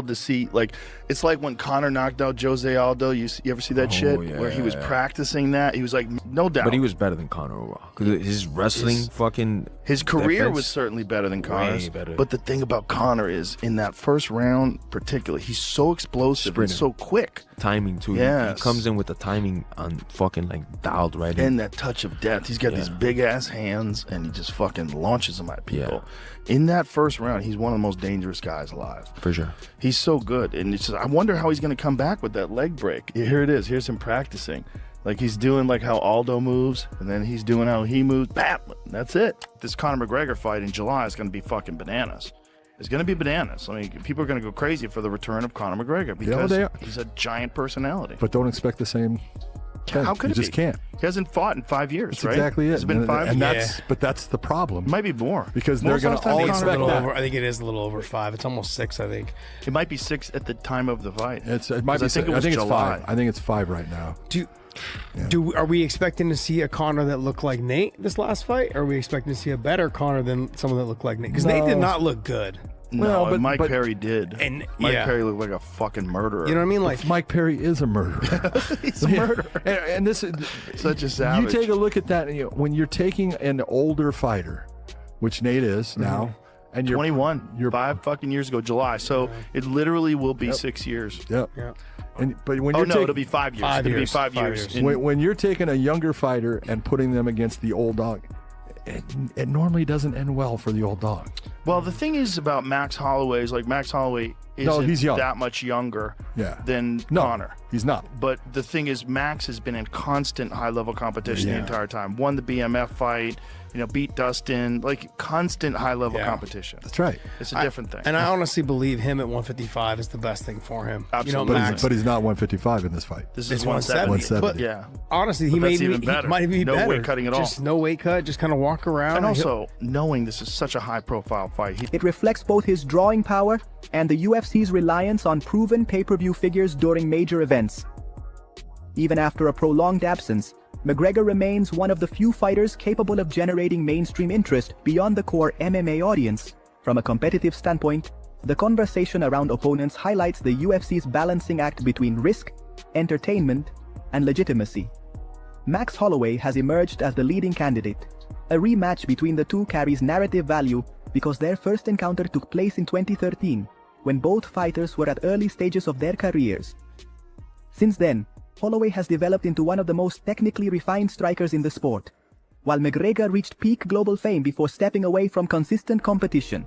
to see, like, it's like when Conor knocked out Jose Aldo. You ever see that shit where he was practicing that? He was like, no doubt. But he was better than Conor overall. Because his wrestling his career was certainly better than Conor's. But the thing about Conor is, in that first round particularly, he's so explosive and so quick. Timing too. He comes in with the timing on fucking like dialed right in. And that touch of death. He's got these big ass hands and he just fucking launches them at people. In that first round, he's one of the most dangerous guys alive. For sure. He's so good. And it's just, I wonder how he's going to come back with that leg break. Here it is. Here's him practicing. Like, he's doing like how Aldo moves, and then he's doing how he moves. Bam! That's it. This Conor McGregor fight in July is going to be fucking bananas. It's going to be bananas. I mean, people are going to go crazy for the return of Conor McGregor because he's a giant personality. But don't expect the same. How could you just can't? He hasn't fought in 5 years, That's right? exactly it. It's been 5 years. But that's the problem. It might be more. Because they're going to all expect that. I think it is a little over 5. It's almost 6, I think. It might be 6 at the time of the fight. It might be. I think it's 5. I think it's 5 right now. Are we expecting to see a Conor that looked like Nate this last fight? Or are we expecting to see a better Conor than someone that looked like Nate? Because Nate did not look good. No, but Mike Perry did. And Mike Perry looked like a fucking murderer. You know what I mean? Like, Mike Perry is a murderer. He's a murderer. And this is such a savage. You take a look at that, and when you're taking an older fighter, which Nate is now, and you're 21. You're 5 fucking years ago, July. So it literally will be 6 years. Yep. But when it'll be 5 years. It'll be 5 years. When you're taking a younger fighter and putting them against the old dog, it normally doesn't end well for the old dog. Well, the thing is about Max Holloway is, like, Max Holloway isn't that much younger than Conor. He's not. But the thing is, Max has been in constant high-level competition the entire time. Won the BMF fight, beat Dustin, like constant high-level competition. That's right. It's a different thing. And I honestly believe him at 155 is the best thing for him. Absolutely. But he's not 155 in this fight. This is 170. But honestly, he might be better. No weight cutting at all. Just no weight cut, just kind of walk around. And also, knowing this is such a high-profile fight. It reflects both his drawing power and the UFC's reliance on proven pay-per-view figures during major events. Even after a prolonged absence, McGregor remains one of the few fighters capable of generating mainstream interest beyond the core MMA audience. From a competitive standpoint, the conversation around opponents highlights the UFC's balancing act between risk, entertainment, and legitimacy. Max Holloway has emerged as the leading candidate. A rematch between the two carries narrative value because their first encounter took place in 2013, when both fighters were at early stages of their careers. Since then, Holloway has developed into one of the most technically refined strikers in the sport, while McGregor reached peak global fame before stepping away from consistent competition.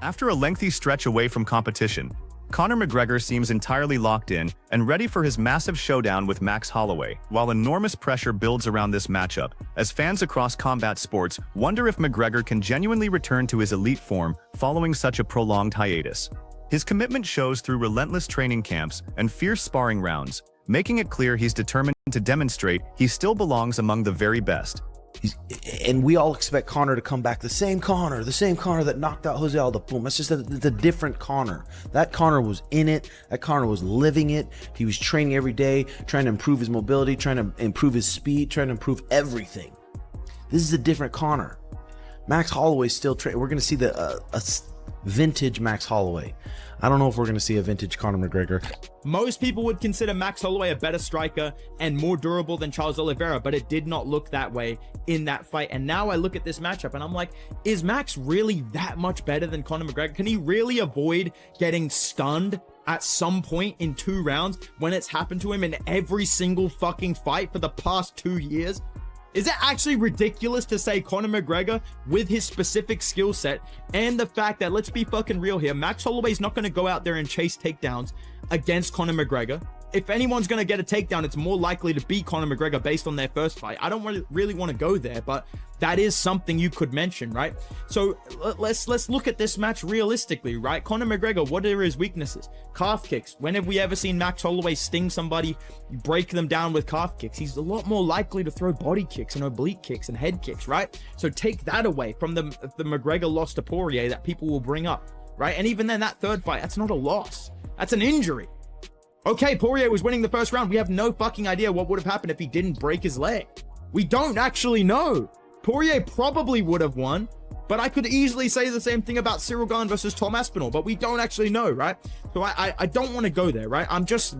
After a lengthy stretch away from competition, Conor McGregor seems entirely locked in and ready for his massive showdown with Max Holloway, while enormous pressure builds around this matchup, as fans across combat sports wonder if McGregor can genuinely return to his elite form following such a prolonged hiatus. His commitment shows through relentless training camps and fierce sparring rounds, making it clear he's determined to demonstrate he still belongs among the very best. And we all expect Conor to come back the same Conor that knocked out Jose Aldo. Boom. It's just it's a different Conor. That Conor was in it. That Conor was living it. He was training every day, trying to improve his mobility, trying to improve his speed, trying to improve everything. This is a different Conor. Max Holloway still training. We're going to see a vintage Max Holloway. I don't know if we're going to see a vintage Conor McGregor. Most people would consider Max Holloway a better striker and more durable than Charles Oliveira, but it did not look that way in that fight. And now I look at this matchup and I'm like, is Max really that much better than Conor McGregor? Can he really avoid getting stunned at some point in 2 rounds when it's happened to him in every single fucking fight for the past 2 years? Is it actually ridiculous to say Conor McGregor, with his specific skill set and the fact that, let's be fucking real here, Max Holloway's not going to go out there and chase takedowns against Conor McGregor? if anyone's going to get a takedown, it's more likely to be Conor McGregor based on their first fight. I don't really want to go there, but that is something you could mention, right? So let's look at this match realistically, right? Conor McGregor, what are his weaknesses? Calf kicks. When have we ever seen Max Holloway sting somebody, break them down with calf kicks? He's a lot more likely to throw body kicks and oblique kicks and head kicks, right? So take that away from the McGregor loss to Poirier that people will bring up, right? And even then, that third fight, that's not a loss. That's an injury. Okay, Poirier was winning the first round. We have no fucking idea what would have happened if he didn't break his leg. We don't actually know. Poirier probably would have won, but I could easily say the same thing about Cyril Gane versus Tom Aspinall, but we don't actually know, right? So I don't want to go there, right? I'm just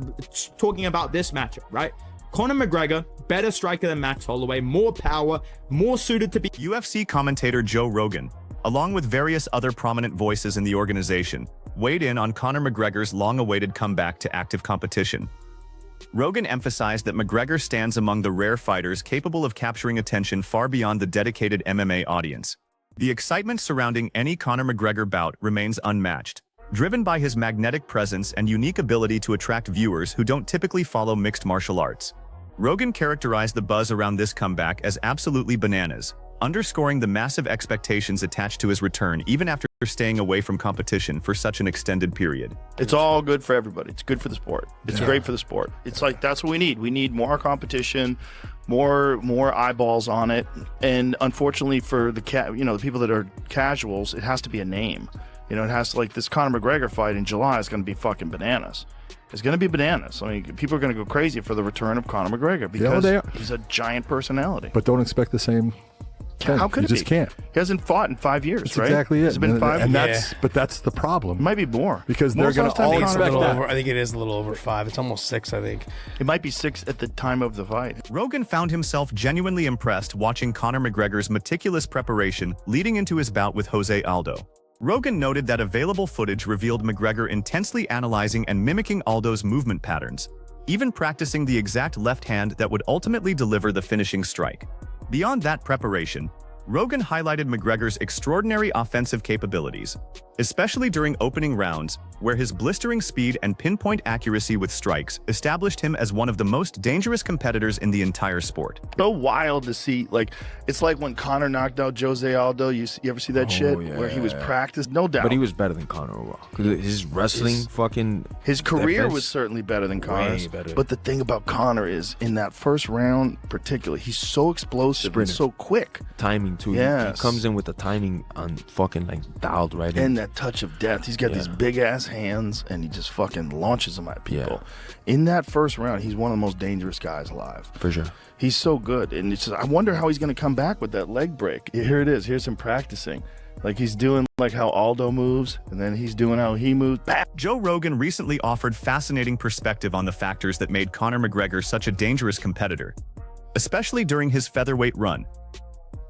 talking about this matchup, right? Conor McGregor, better striker than Max Holloway, more power, more suited to be... UFC commentator Joe Rogan, along with various other prominent voices in the organization, weighed in on Conor McGregor's long-awaited comeback to active competition. Rogan emphasized that McGregor stands among the rare fighters capable of capturing attention far beyond the dedicated MMA audience. The excitement surrounding any Conor McGregor bout remains unmatched, driven by his magnetic presence and unique ability to attract viewers who don't typically follow mixed martial arts. Rogan characterized the buzz around this comeback as absolutely bananas, underscoring the massive expectations attached to his return even after staying away from competition for such an extended period. It's all good for everybody. It's good for the sport. It's great for the sport. It's like, that's what we need. We need more competition, more eyeballs on it. And unfortunately for the the people that are casuals, it has to be a name. It has to, like, this Conor McGregor fight in July is going to be fucking bananas. It's going to be bananas. I mean, people are going to go crazy for the return of Conor McGregor because he's a giant personality. But don't expect the same. How could you it just be? can't. He hasn't fought in 5 years, That's right? exactly it. It's been 5 years. But that's the problem. It might be more. Because Most they're going of to the time all Conor expect McGregor- that. I think it is a little over 5. It's almost 6, I think. It might be 6 at the time of the fight. Rogan found himself genuinely impressed watching Conor McGregor's meticulous preparation leading into his bout with Jose Aldo. Rogan noted that available footage revealed McGregor intensely analyzing and mimicking Aldo's movement patterns, even practicing the exact left hand that would ultimately deliver the finishing strike. Beyond that preparation, Rogan highlighted McGregor's extraordinary offensive capabilities, especially during opening rounds, where his blistering speed and pinpoint accuracy with strikes established him as one of the most dangerous competitors in the entire sport. So wild to see, like, it's like when Conor knocked out Jose Aldo. You ever see that shit yeah, where he was practiced? No doubt. But he was better than Conor overall. Because his wrestling his career defense, was certainly better than Conor's. better. But the thing about Conor is, in that first round particularly, he's so explosive and so quick. timing too. Yes. He comes in with the timing on fucking like dialed right in. And that touch of death. He's got these big ass hands and he just fucking launches them at people. In that first round, he's one of the most dangerous guys alive. For sure. He's so good. And it's just, I wonder how he's going to come back with that leg break. Here it is. Here's him practicing. Like, he's doing like how Aldo moves, and then he's doing how he moves. Bam! Joe Rogan recently offered fascinating perspective on the factors that made Conor McGregor such a dangerous competitor, especially during his featherweight run.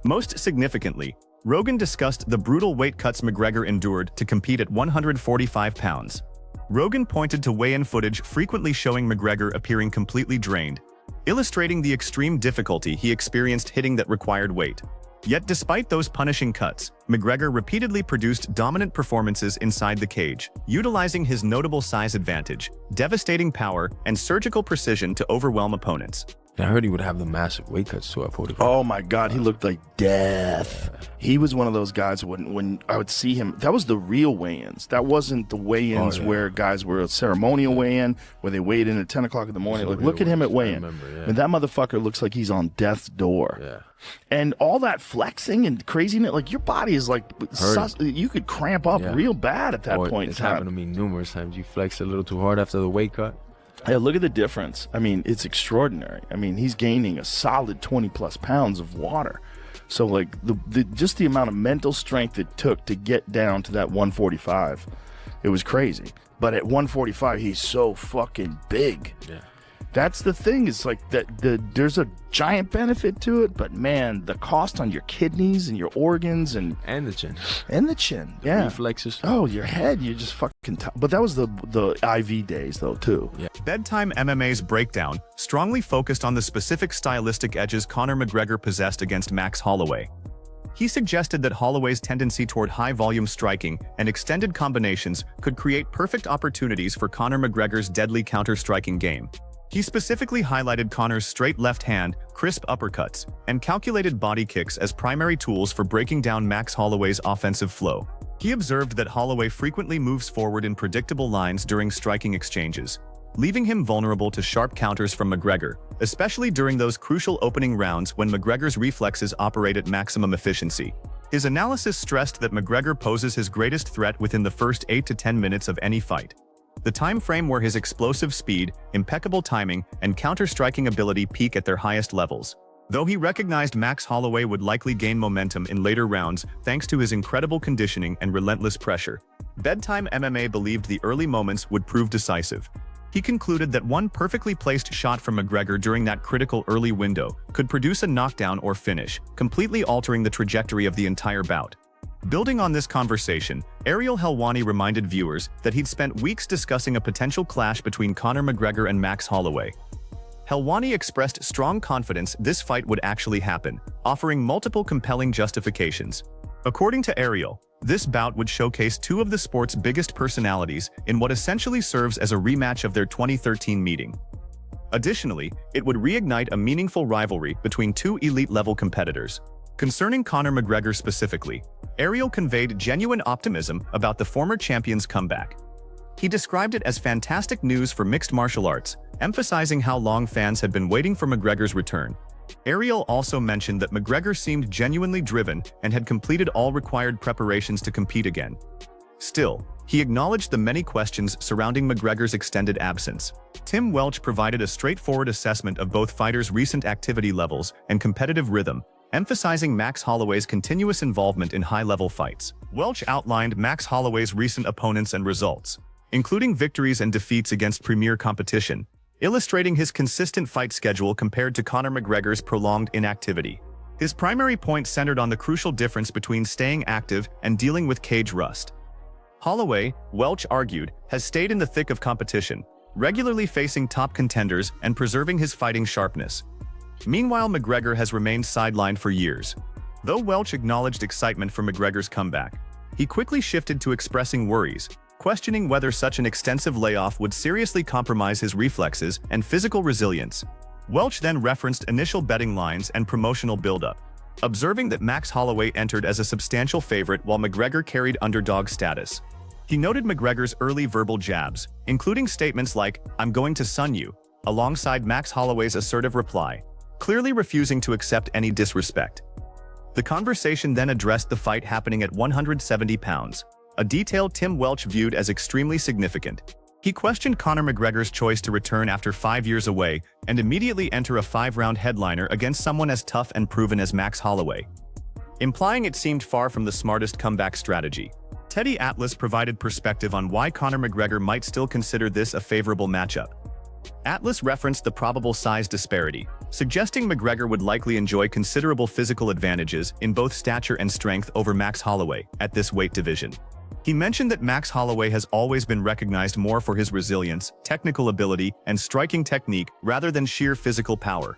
Most significantly, Rogan discussed the brutal weight cuts McGregor endured to compete at 145 pounds. Rogan pointed to weigh-in footage frequently showing McGregor appearing completely drained, illustrating the extreme difficulty he experienced hitting that required weight. Yet despite those punishing cuts, McGregor repeatedly produced dominant performances inside the cage, utilizing his notable size advantage, devastating power, and surgical precision to overwhelm opponents. And I heard he would have the massive weight cuts too at 45. Oh my God, he looked like death. He was one of those guys when I would see him, that was the real weigh-ins. That wasn't the weigh-ins where guys were a ceremonial weigh-in, where they weighed in at 10 o'clock in the morning. Like, look at him at weigh-in. And that motherfucker looks like he's on death's door. And all that flexing and craziness, like, your body is like, you could cramp up real bad at that point. It's happened to me numerous times. You flex a little too hard after the weight cut. Yeah, look at the difference. I mean, it's extraordinary. I mean, he's gaining a solid 20 plus pounds of water. So, like, just the amount of mental strength it took to get down to that 145, it was crazy. But at 145, he's so fucking big. Yeah. That's the thing. It's like there's a giant benefit to it, but man, the cost on your kidneys and your organs and the chin. And the chin. Yeah. Reflexes. Oh, your head, you're just fucking but that was the IV days though too. Yeah. Bedtime MMA's breakdown strongly focused on the specific stylistic edges Conor McGregor possessed against Max Holloway. He suggested that Holloway's tendency toward high-volume striking and extended combinations could create perfect opportunities for Conor McGregor's deadly counter-striking game. He specifically highlighted Conor's straight left hand, crisp uppercuts, and calculated body kicks as primary tools for breaking down Max Holloway's offensive flow. He observed that Holloway frequently moves forward in predictable lines during striking exchanges, leaving him vulnerable to sharp counters from McGregor, especially during those crucial opening rounds when McGregor's reflexes operate at maximum efficiency. His analysis stressed that McGregor poses his greatest threat within the first 8 to 10 minutes of any fight, the time frame where his explosive speed, impeccable timing, and counter-striking ability peak at their highest levels. Though he recognized Max Holloway would likely gain momentum in later rounds thanks to his incredible conditioning and relentless pressure, Bedtime MMA believed the early moments would prove decisive. He concluded that one perfectly placed shot from McGregor during that critical early window could produce a knockdown or finish, completely altering the trajectory of the entire bout. Building on this conversation, Ariel Helwani reminded viewers that he'd spent weeks discussing a potential clash between Conor McGregor and Max Holloway. Helwani expressed strong confidence this fight would actually happen, offering multiple compelling justifications. According to Ariel, this bout would showcase two of the sport's biggest personalities in what essentially serves as a rematch of their 2013 meeting. Additionally, it would reignite a meaningful rivalry between two elite-level competitors. Concerning Conor McGregor specifically, Ariel conveyed genuine optimism about the former champion's comeback. He described it as fantastic news for mixed martial arts, emphasizing how long fans had been waiting for McGregor's return. Ariel also mentioned that McGregor seemed genuinely driven and had completed all required preparations to compete again. Still, he acknowledged the many questions surrounding McGregor's extended absence. Tim Welch provided a straightforward assessment of both fighters' recent activity levels and competitive rhythm, emphasizing Max Holloway's continuous involvement in high-level fights. Welch outlined Max Holloway's recent opponents and results, including victories and defeats against premier competition, illustrating his consistent fight schedule compared to Conor McGregor's prolonged inactivity. His primary point centered on the crucial difference between staying active and dealing with cage rust. Holloway, Welch argued, has stayed in the thick of competition, regularly facing top contenders and preserving his fighting sharpness. Meanwhile, McGregor has remained sidelined for years. Though Welch acknowledged excitement for McGregor's comeback, he quickly shifted to expressing worries, questioning whether such an extensive layoff would seriously compromise his reflexes and physical resilience. Welch then referenced initial betting lines and promotional buildup, observing that Max Holloway entered as a substantial favorite while McGregor carried underdog status. He noted McGregor's early verbal jabs, including statements like, "I'm going to sun you," alongside Max Holloway's assertive reply, clearly refusing to accept any disrespect. The conversation then addressed the fight happening at 170 pounds, a detail Tim Welch viewed as extremely significant. He questioned Conor McGregor's choice to return after 5 years away and immediately enter a 5-round headliner against someone as tough and proven as Max Holloway, implying it seemed far from the smartest comeback strategy. Teddy Atlas provided perspective on why Conor McGregor might still consider this a favorable matchup. Atlas referenced the probable size disparity, suggesting McGregor would likely enjoy considerable physical advantages in both stature and strength over Max Holloway at this weight division. He mentioned that Max Holloway has always been recognized more for his resilience, technical ability, and striking technique rather than sheer physical power.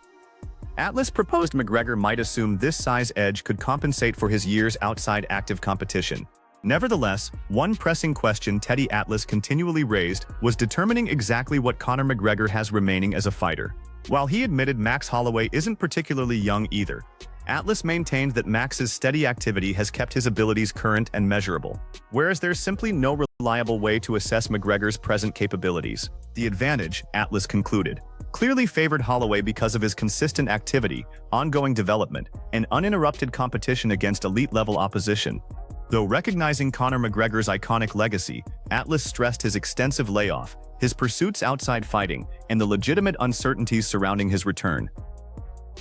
Atlas proposed McGregor might assume this size edge could compensate for his years outside active competition. Nevertheless, one pressing question Teddy Atlas continually raised was determining exactly what Conor McGregor has remaining as a fighter. While he admitted Max Holloway isn't particularly young either, Atlas maintained that Max's steady activity has kept his abilities current and measurable, whereas there's simply no reliable way to assess McGregor's present capabilities. The advantage, Atlas concluded, clearly favored Holloway because of his consistent activity, ongoing development, and uninterrupted competition against elite-level opposition. Though recognizing Conor McGregor's iconic legacy, Atlas stressed his extensive layoff, his pursuits outside fighting, and the legitimate uncertainties surrounding his return.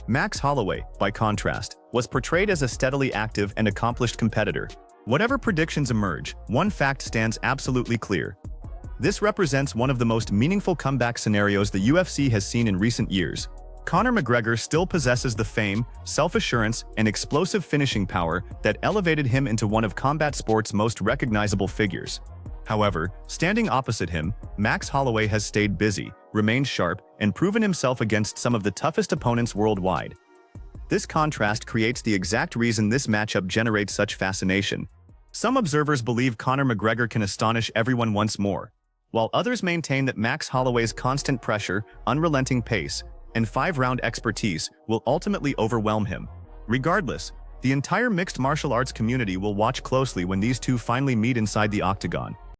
Max Holloway, by contrast, was portrayed as a steadily active and accomplished competitor. Whatever predictions emerge, one fact stands absolutely clear. This represents one of the most meaningful comeback scenarios the UFC has seen in recent years. Conor McGregor still possesses the fame, self-assurance, and explosive finishing power that elevated him into one of combat sport's most recognizable figures. However, standing opposite him, Max Holloway has stayed busy, remained sharp, and proven himself against some of the toughest opponents worldwide. This contrast creates the exact reason this matchup generates such fascination. Some observers believe Conor McGregor can astonish everyone once more, while others maintain that Max Holloway's constant pressure, unrelenting pace, and 5-round expertise will ultimately overwhelm him. Regardless, the entire mixed martial arts community will watch closely when these two finally meet inside the octagon.